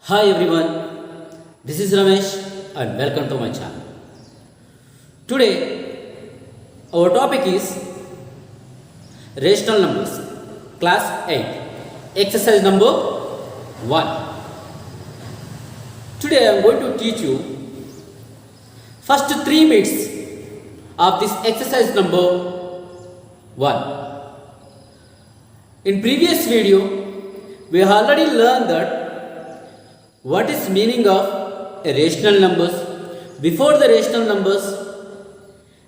Hi everyone, this is Ramesh and welcome to my channel. Today our topic is rational numbers, class 8, exercise number 1. Today I am going to teach you first 3 bits of this exercise number 1. In previous video we have already learned that what is meaning of a rational numbers. Before the rational numbers,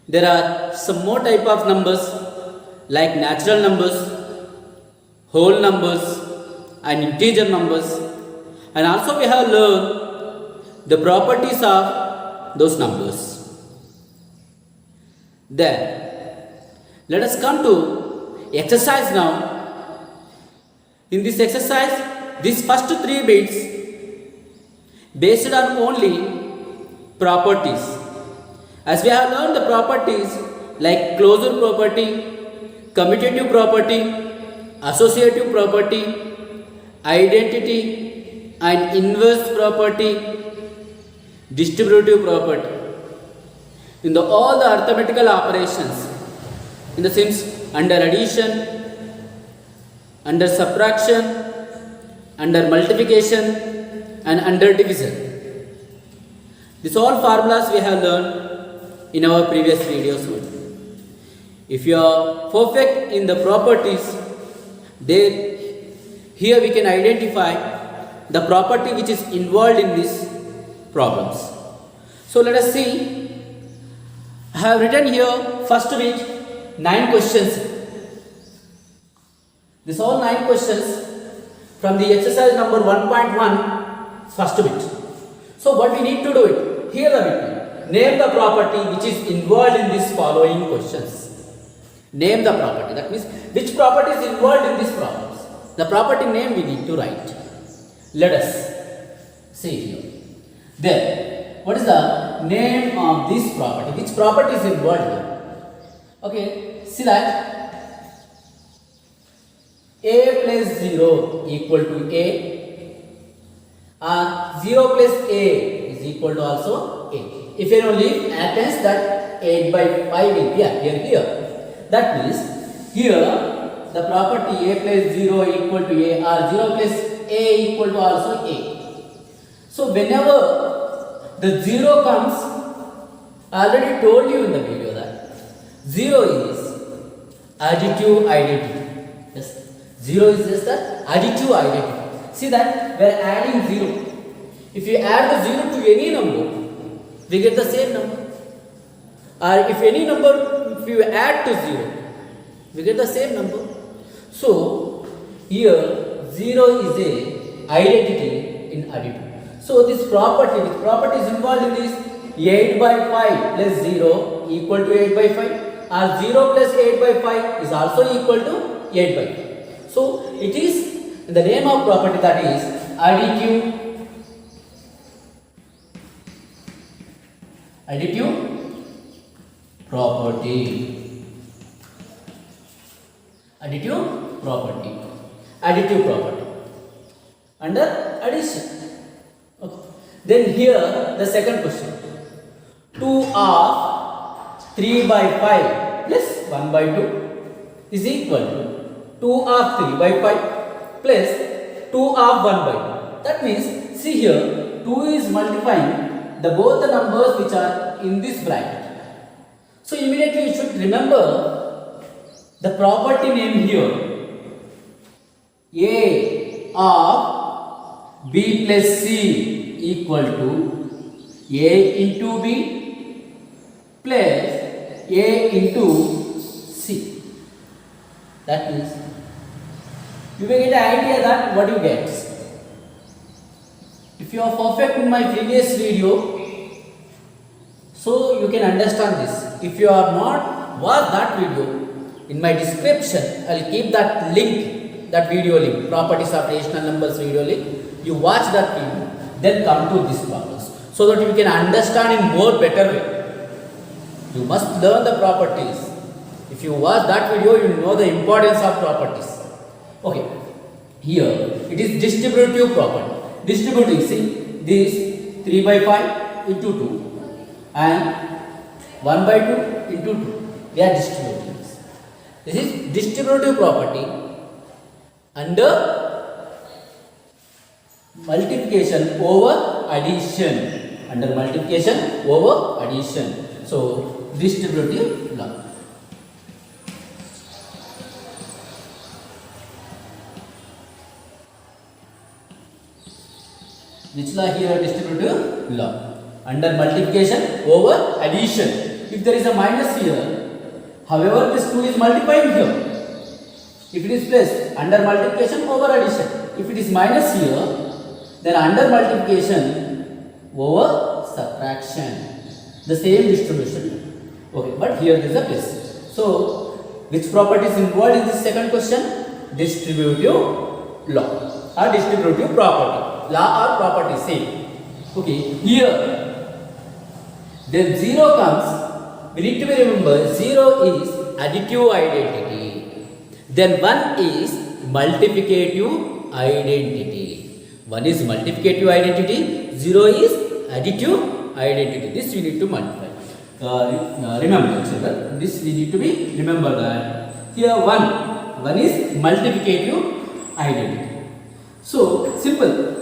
there are some more type of numbers like natural numbers, whole numbers and integer numbers, and also we have learned the properties of those numbers. Then let us come to exercise now. In this exercise, these first 3 bits based on only properties. As we have learned the properties like closure property, commutative property, associative property, identity and inverse property, distributive property. In all the arithmetical operations, in the sense under addition, under subtraction, under multiplication and under division. These all formulas we have learned in our previous videos. If you are perfect in the properties, then here we can identify the property which is involved in these problems. So let us see. I have written here first bit 9 questions. These all 9 questions from the exercise number 1.1 first bit. So what we need to do it? Here the bit. Name the property which is involved in these following questions. Name the property. That means which property is involved in these problems. The property name we need to write. Let us see here. Then what is the name of this property? Which property is involved here? Okay. See that a plus 0 equal to a. 0 plus a is equal to also a. If you only happens that 8 by 5 will be appear here. That means here the property a plus 0 equal to a or 0 plus a equal to also a. So whenever the 0 comes, I already told you in the video that 0 is additive identity. Yes, 0 is just the additive identity. See that we are adding 0. If you add the 0 to any number, we get the same number. Or if any number, if you add to 0, we get the same number. So here 0 is a identity in additive. So this property, which property is involved in this 8 by 5 plus 0 equal to 8 by 5, or 0 plus 8 by 5 is also equal to 8 by 5. So it is the name of property that is additive property. Additive property under addition. Okay. Then here the second question. 2 of 3 by 5 plus 1 by 2 is equal to 2 of 3 by 5 plus 2 of 1 by 2. That means, see here, 2 is multiplying the both the numbers which are in this bracket. So immediately you should remember the property name here. A of B plus C equal to A into B plus A into C. That means you will get an idea that what you get. If you are perfect in my previous video, so you can understand this. If you are not, watch that video. In my description, I will keep that link, that video link, properties of rational numbers video link. You watch that video, then come to these problems, so that you can understand in more better way. You must learn the properties. If you watch that video, you will know the importance of properties. Okay, here it is distributive property. distributing. See, this 3 by 5 into 2 and 1 by 2 into 2. They are distributing. This is distributive property under multiplication over addition. Under multiplication over addition. So, distributive law. Which law here? Distributive law. Under multiplication over addition. If there is a minus here, however, this 2 is multiplying here. If it is plus, under multiplication over addition. If it is minus here, then under multiplication over subtraction. The same distribution. Okay, but here there is a plus. So, which property is involved in this second question? Distributive law or distributive property. Law or property, same. Okay, here then 0 comes. We need to remember 0 is additive identity. Then 1 is multiplicative identity. 1 is multiplicative identity, 0 is additive identity. This we need to multiply. Remember, children, this we need to be remember that here 1 is multiplicative identity. So simple.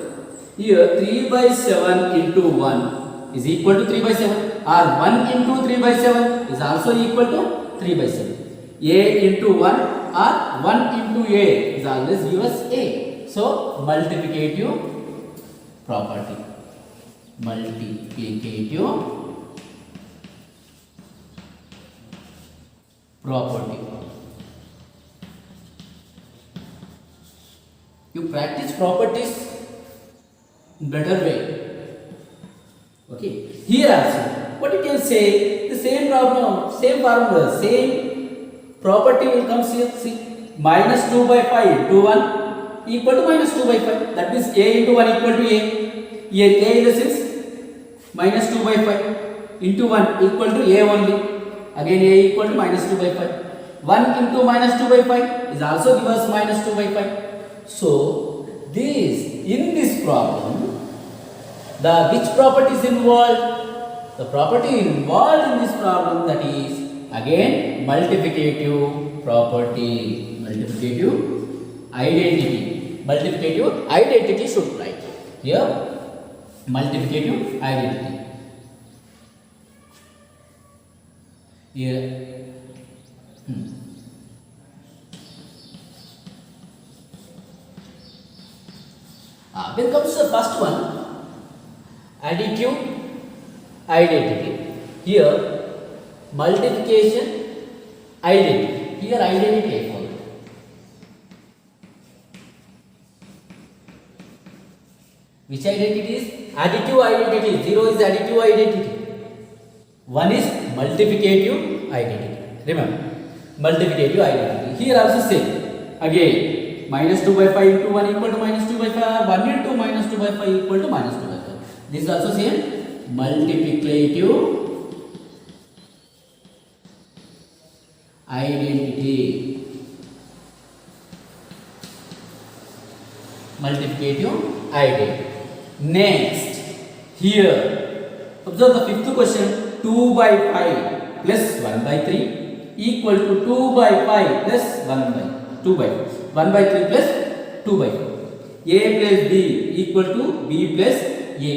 Here 3 by 7 into 1 is equal to 3 by 7, or 1 into 3 by 7 is also equal to 3 by 7. A into 1 or 1 into A is always give us A. So, multiplicative property. Multiplicative property. You practice properties better way. Okay. Here also, what you can say, the same problem, same formula, same property will come here. See, minus 2 by 5 into 1 equal to minus 2 by 5. That means A into 1 equal to A. Here A in the sense minus 2 by 5 into 1 equal to A only. Again A equal to minus 2 by 5. 1 into minus 2 by 5 is also give us minus 2 by 5. So, in this problem, which property is involved? The property involved in this problem, that is again multiplicative property, multiplicative identity. Multiplicative identity should write here. Multiplicative identity. Here. Then comes the first one, additive identity. Here, multiplication identity. Here, identity I follow. Which identity is? Additive identity. 0 is additive identity. 1 is multiplicative identity. Remember, multiplicative identity. Here also same. Again, minus 2 by 5 into 1 equal to minus 2 by 5. 1 into minus 2 by 5 equal to minus 2 by 5. This is also same. Multiplicative identity. Multiplicative identity. Next, here, observe the fifth question. 2 by 5 plus 1 by 3 equal to 2 by 5 plus 1 by 2 by 5. 1 by 3 plus 2 by 5. A plus B equal to B plus A.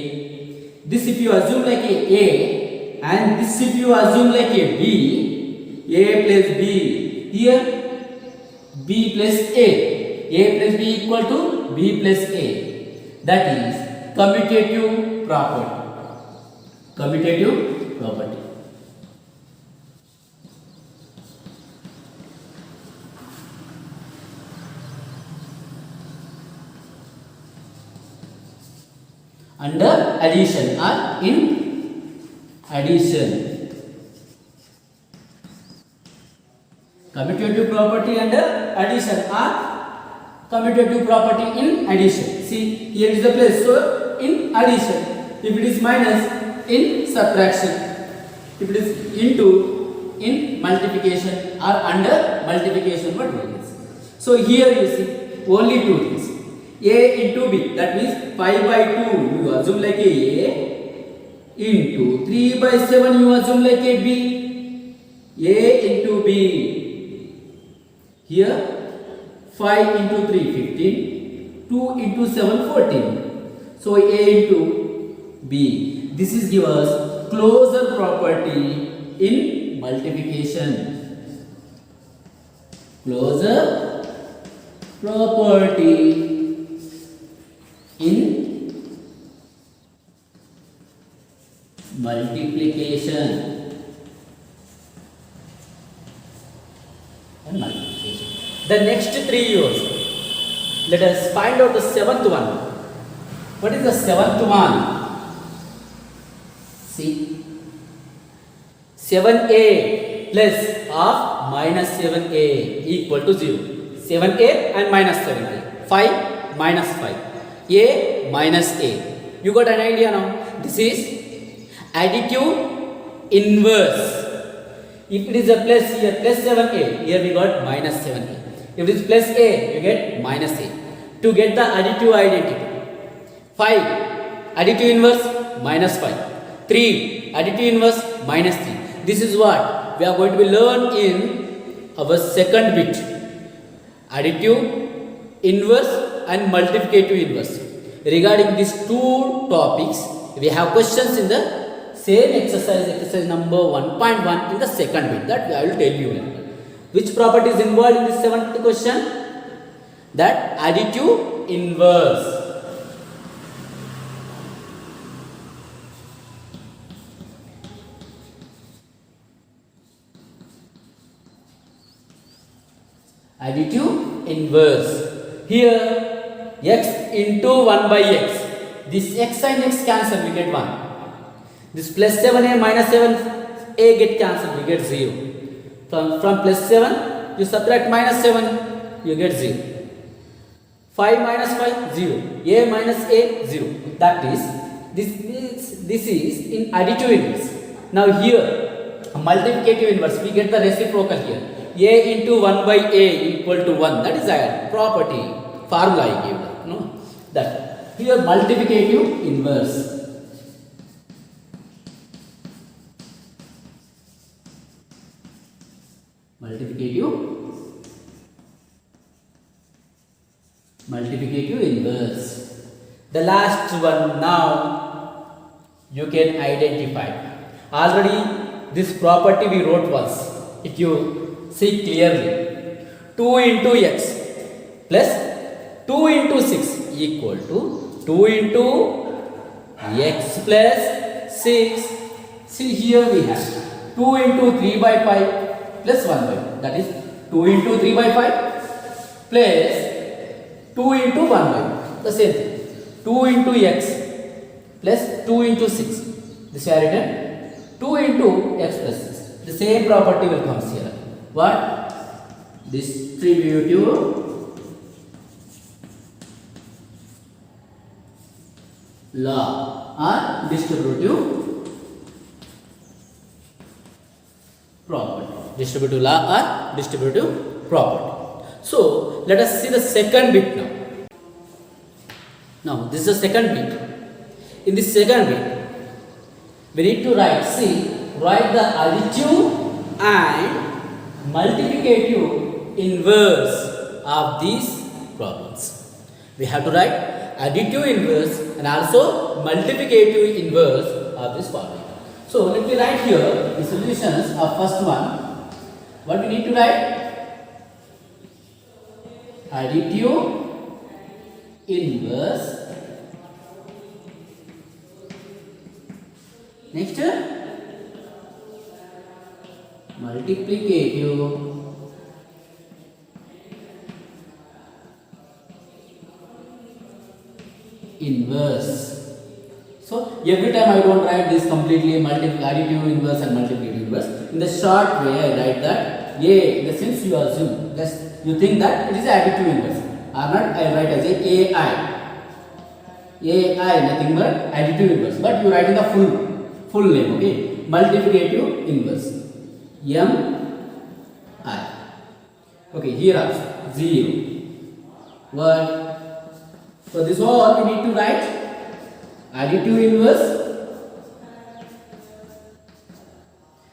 This if you assume like a and this if you assume like a B, A plus B, here B plus A plus B equal to B plus A. That is commutative property. Commutative property. Under addition or in addition. Commutative property under addition or commutative property in addition. See, here is the place. So, in addition. If it is minus, in subtraction. If it is into, in multiplication or under multiplication. What it is? So, here you see only two things. A into B, that means 5 by 2 you assume like a into 3 by 7 you assume like a B. A into B. Here 5 into 3 15, 2 into 7 14. So A into B. This is give us closure property in multiplication. Closure property in multiplication and multiplication. The next 3 years, let us find out the 7th one. What is the 7th one? See, 7a plus of minus 7a equal to 0. 7a and minus 7a. 5 minus 5. A minus a. You got an idea now? This is additive inverse. If it is a plus here, plus 7a, here we got minus 7a. If it is plus a, you get minus a. To get the additive identity, 5 additive inverse minus 5. 3 additive inverse minus 3. This is what we are going to be learn in our second bit. Additive inverse and multiplicative inverse. Regarding these two topics, we have questions in the same exercise number 1.1 in the second bit. That I will tell you. Which property is involved in this 7th question? That additive inverse. Additive inverse. Here x into 1 by x. This x and x cancel, we get 1. This plus 7a minus 7a get cancelled, we get 0. From plus 7 you subtract minus 7, you get 0. 5 minus 5, 0. A minus a, 0. That is, this is in additive inverse. Now here, multiplicative inverse, we get the reciprocal here. A into 1 by a equal to 1. That is a property, formula I gave. No? That. Here multiplicative inverse. Multiplicative inverse. The last one now you can identify. Already this property we wrote once. If you see clearly, 2 into x plus 2 into 6 equal to 2 into x plus 6. See here we have 2 into 3 by 5 plus 1 by 5. That is 2 into 3 by 5 plus 2 into 1 by 5. The same thing. 2 into x plus 2 into 6. This is written 2 into x plus 6. The same property will come here. What? Distributive law or distributive property. Distributive law or distributive property. So let us see the second bit now. Now this is the second bit. In this second bit, we need to write the additive and multiplicative inverse of these problems. We have to write additive inverse and also multiplicative inverse of this problem. So let me write here the solutions of first one. What we need to write? Additive inverse. Next, multiplicative inverse. So every time I don't write this completely additive inverse and multiplicative inverse. In the short way I write that A, in the sense you assume, you think that it is additive inverse. Or not, I write as a AI. AI nothing but additive inverse. But you write in the full name, okay? Multiplicative inverse. M I. Okay, here also 0. What? So this all we need to write additive inverse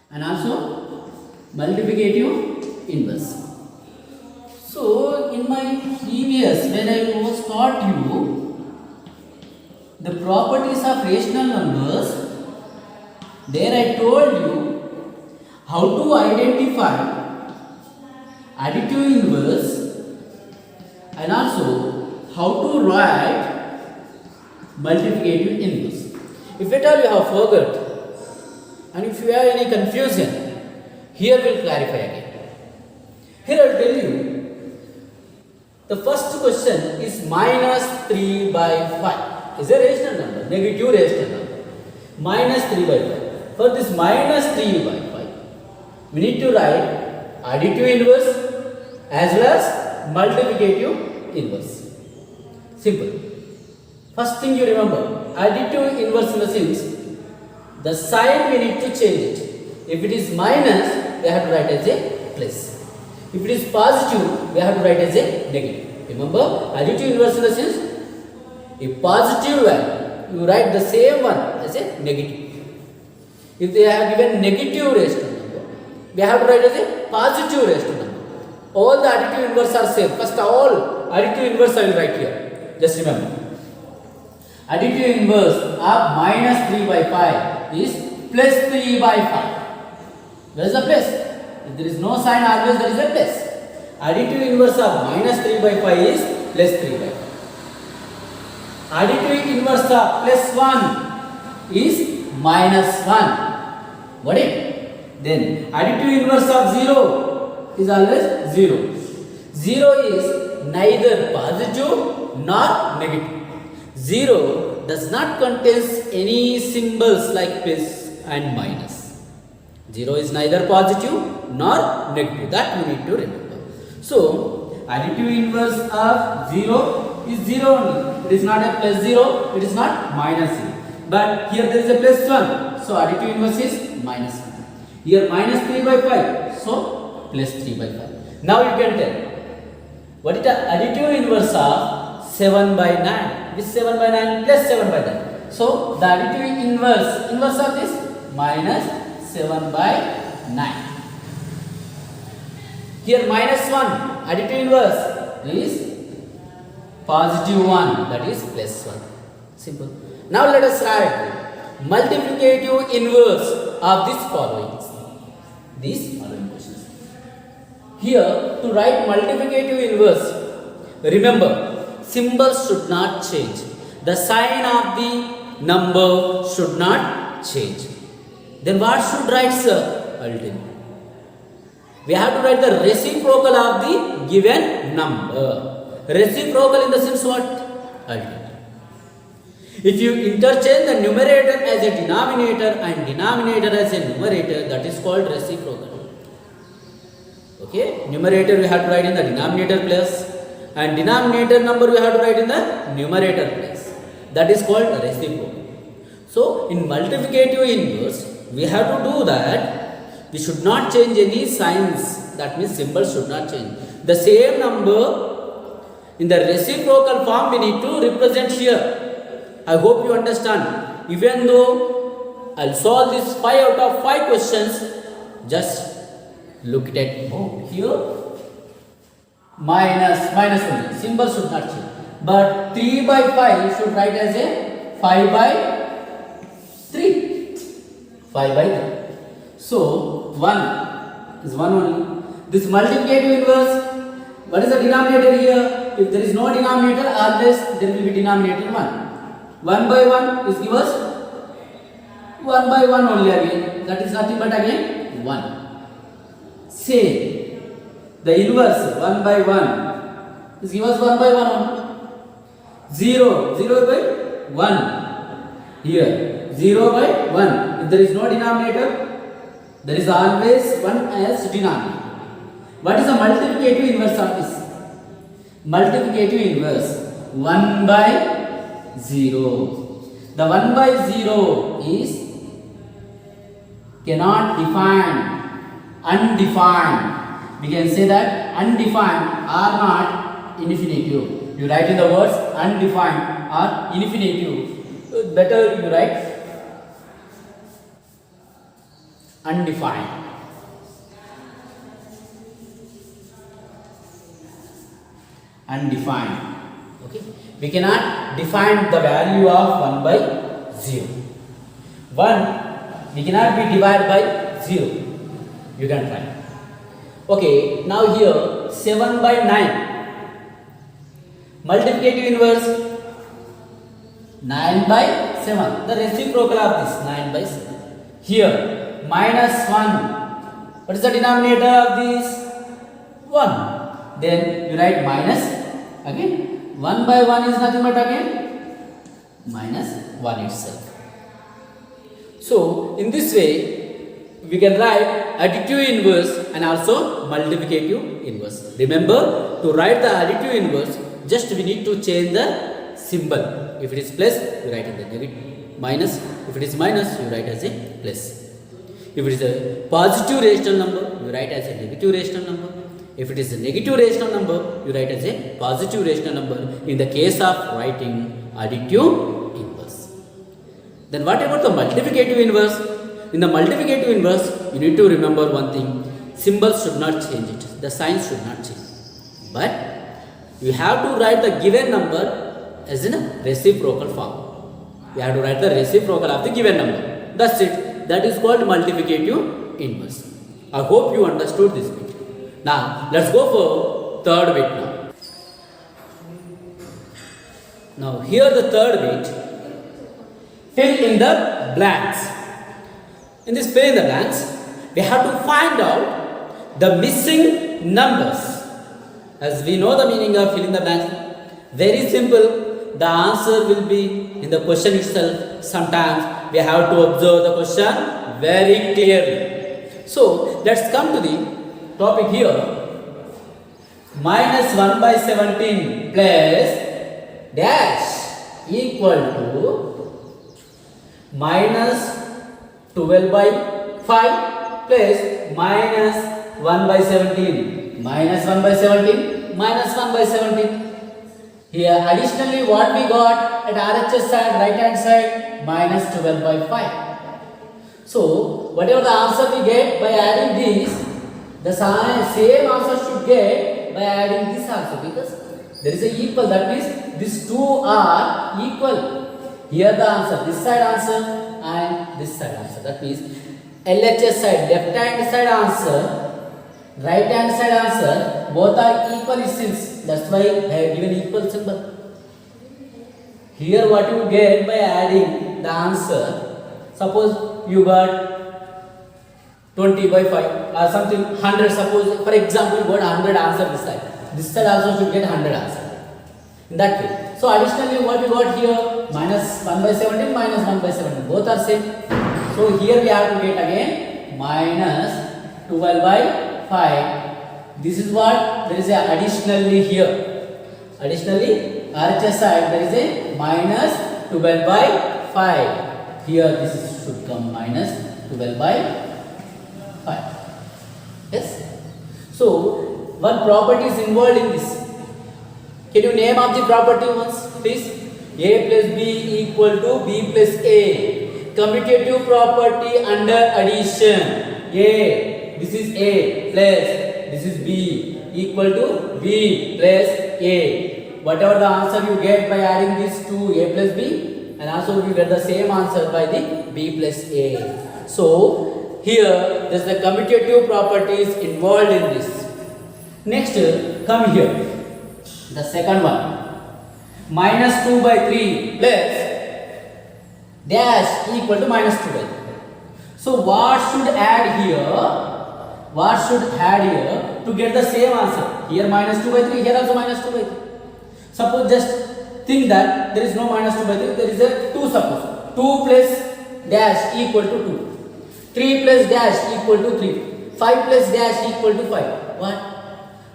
and also multiplicative inverse. So in my previous, when I was taught you the properties of rational numbers, there I told you how to identify additive inverse and also how to write multiplicative inverse. If at all you have forgot and if you have any confusion, here we'll clarify again. Here I will tell you, the first question is minus 3 by 5. Is a rational number, negative rational number. Minus 3 by 5. For this minus 3 by 5, we need to write additive inverse as well as multiplicative inverse. Simple. First thing you remember, additive inverse in the sense, the sign we need to change it. If it is minus, we have to write as a plus. If it is positive, we have to write as a negative. Remember, additive inverse in the sense, a positive value, you write the same one as a negative. If they have given negative rational number, we have to write as a positive rational number. All the additive inverse are same. First all additive inverse I will write here. Just remember. Additive inverse of minus 3 by 5 is plus 3 by 5. Where is the plus? If there is no sign, always there is a plus. Additive inverse of minus 3 by 5 is plus 3 by 5. Additive inverse of plus 1 is minus 1. Got it? Then additive inverse of 0 is always 0. 0 is neither positive nor negative. 0 does not contain any symbols like plus and minus. 0 is neither positive nor negative. That we need to remember. So, additive inverse of 0 is 0 only. It is not a plus 0, it is not minus 0. But here there is a plus 1. So, additive inverse is minus 1. Here minus 3 by 5. So, plus 3 by 5. Now you can tell. What is the additive inverse of 7 by 9? This 7 by 9 plus 7 by 9. So, the additive inverse of this minus 7 by 9. Here minus 1, additive inverse is positive 1, that is plus 1. Simple. Now let us write multiplicative inverse of this following. These following questions. Here to write multiplicative inverse, remember symbols should not change. The sign of the number should not change. Then what should write, sir? I'll tell you. We have to write the reciprocal of the given number. Reciprocal in the sense what? I'll tell you. If you interchange the numerator as a denominator and denominator as a numerator, that is called reciprocal. Okay? Numerator we have to write in the denominator place and denominator number we have to write in the numerator place. That is called reciprocal. So, in multiplicative inverse, we have to do that. We should not change any signs. That means symbols should not change. The same number in the reciprocal form we need to represent here. I hope you understand. Even though I'll solve this 5 out of 5 questions, just look at it. Oh, here minus only. Symbol should not change. But 3 by 5 should write as a 5 by 3. 5 by 3. So 1 is 1 only. This multiplicative inverse, what is the denominator here? If there is no denominator, always there will be denominator 1. 1 by 1 is give us 1 by 1 only again. That is nothing but again 1. Same. The inverse 1 by 1 is give us 1 by 1 only. 0 by 1. Here 0 by 1. If there is no denominator, there is always 1 as denominator. What is the multiplicative inverse of this? Multiplicative inverse 1 by 0. The 1 by 0 is cannot define, undefined. We can say that undefined or not infinitive. you write in the words undefined or infinitive. Better you write undefined. Undefined. Okay, we cannot define the value of 1 by 0. 1 we cannot be divided by 0. You can try. Okay, now here 7 by 9. Multiplicative inverse 9 by 7. The reciprocal of this 9 by 7. Here minus 1. What is the denominator of this? 1. Then you write minus again. 1 by 1 is nothing but again minus 1 itself. So in this way we can write additive inverse and also multiplicative inverse. Remember, to write the additive inverse, just we need to change the symbol. If it is plus, you write in the negative minus. If it is minus, you write as a plus. If it is a positive rational number, you write as a negative rational number. If it is a negative rational number, you write as a positive rational number in the case of writing additive inverse. Then what about the multiplicative inverse? In the multiplicative inverse, you need to remember one thing. Symbols should not change it. The signs should not change. But you have to write the given number as in a reciprocal form. You have to write the reciprocal of the given number. That's it. That is called multiplicative inverse. I hope you understood this bit. Now, let's go for third bit now. Now, here the third bit. Fill in the blanks. In this fill in the blanks, we have to find out the missing numbers. As we know the meaning of fill in the blanks, very simple. The answer will be in the question itself. Sometimes we have to observe the question very clearly. So let's come to the topic here. Minus 1 by 17 plus dash equal to minus 12 by 5 plus minus 1 by 17. Minus 1 by 17 minus 1 by 17. Here additionally what we got at RHS side, right hand side, minus 12 by 5. So whatever the answer we get by adding this, the same answer should get by adding this also, because there is a equal. That means these two are equal. Here the answer, this side answer and this side answer. That means LHS side, left hand side answer, right hand side answer, both are equal since. That's why I have given equal symbol. Here what you get by adding the answer, suppose you got 20 by 5 or something 100, suppose for example you got 100 answer this side. This side also should get 100 answer. In that way. So additionally what you got here, minus 1 by 17 minus 1 by 17. Both are same. So here we have to get again minus 12 by 5. This is what there is a additionally here. Additionally RHS side there is a minus 12 by 5. Here this should come minus 12 by 5. Yes. So one property is involved in this. Can you name of the property once, please? A plus B equal to B plus A. Commutative property under addition. A, this is A plus this is B equal to B plus A. Whatever the answer you get by adding this to A plus B, and also you get the same answer by the B plus A. So here there is the commutative properties involved in this. Next, come here. The second one, minus 2 by 3 plus dash equal to minus 12. So what should add here? What should add here to get the same answer? Here minus 2 by 3, here also minus 2 by 3. Suppose just think that there is no minus 2 by 3, there is a 2 suppose. 2 plus dash equal to 2. 3 plus dash equal to 3. 5 plus dash equal to 5. What?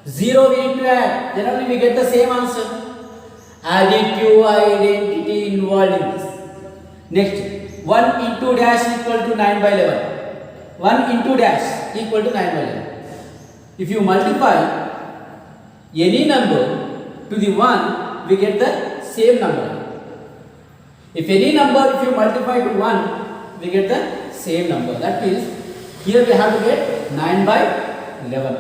0 we need to add, then only we get the same answer. Additive identity involved in this. Next, 1 into dash equal to 9 by 11. 1 into dash equal to 9 by 11. If you multiply any number to the 1 we get the same number. If any number, if you multiply to 1, we get the same number. That means here we have to get 9 by 11.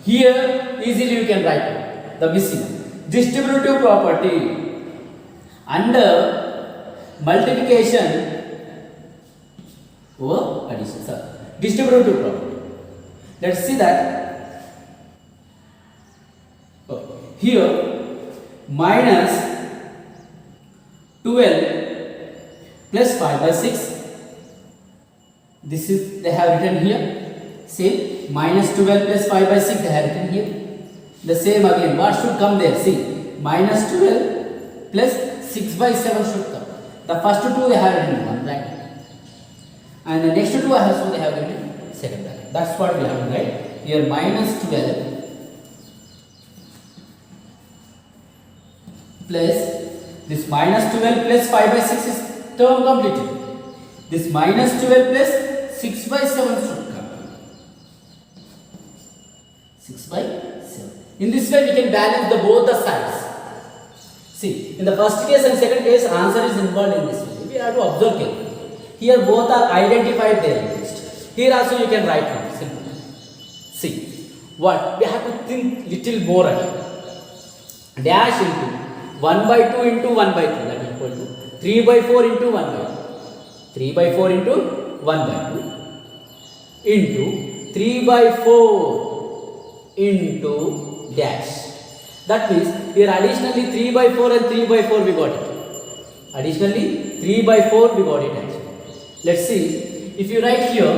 Here easily you can write the missing distributive property under multiplication over addition. Sir, distributive property. Let's see that. Here minus 12 plus 5 by 6. This is they have written here. See, minus 12 plus 5 by 6 they have written here. The same again. What should come there? See, minus 12 plus 6 by 7 should come. The first two they have written in one bracket, and the next two also they have written in second bracket. That's what we have to write here. Minus 12 plus this minus 12 plus 5 by 6 is term completed. This minus 12 plus 6 by 7 should come. 6 by 7. In this way we can balance the both the sides. See, in the first case and second case answer is involved in this way. We have to observe carefully. Here both are identified there. Here also you can write down. Simple. See, what? We have to think little more again. Dash into 1 by 2 into 1 by 3, that is equal to 3 by 4 into 1 by 2. 3 by 4 into 1 by 2 into 3 by 4 into dash. That means here additionally 3 by 4 and 3 by 4 we got it. Additionally 3 by 4 we got it actually. Let's see, if you write here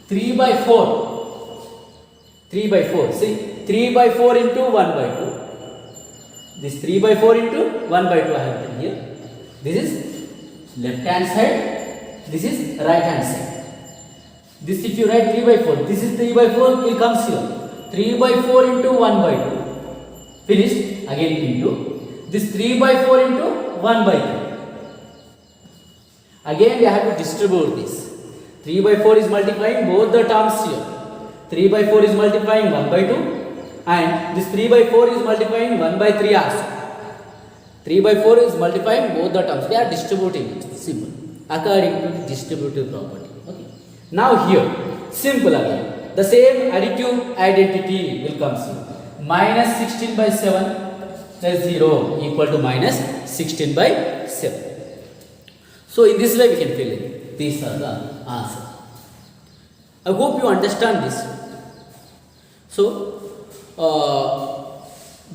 3 by 4, 3 by 4, see 3 by 4 into 1 by 2. This 3 by 4 into 1 by 2 I have written here. This is left hand side, this is right hand side. This if you write 3 by 4, this is 3 by 4 will comes here. 3 by 4 into 1 by 2. Finished. Again into this 3 by 4 into 1 by 3. Again we have to distribute this. 3 by 4 is multiplying both the terms here. 3 by 4 is multiplying 1 by 2. And this 3 by 4 is multiplying 1 by 3 also. 3 by 4 is multiplying both the terms. They are distributing it. Simple. According to the distributive property. Okay. Now here, simple again. The same additive identity will come here. Minus 16 by 7 plus 0 equal to minus 16 by 7. So in this way we can fill in. These are the answers. I hope you understand this. So,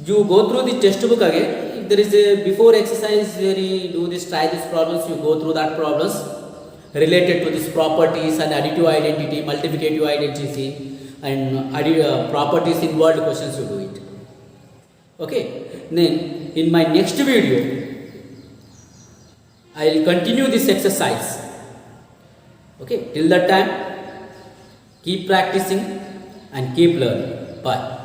you go through the textbook again. If there is a before exercise where you do this, try these problems, you go through that problems related to these properties and additive identity, multiplicative identity, and properties involved questions, you do it. Okay. Then in my next video, I will continue this exercise. Okay. Till that time, keep practicing and keep learning. Bye.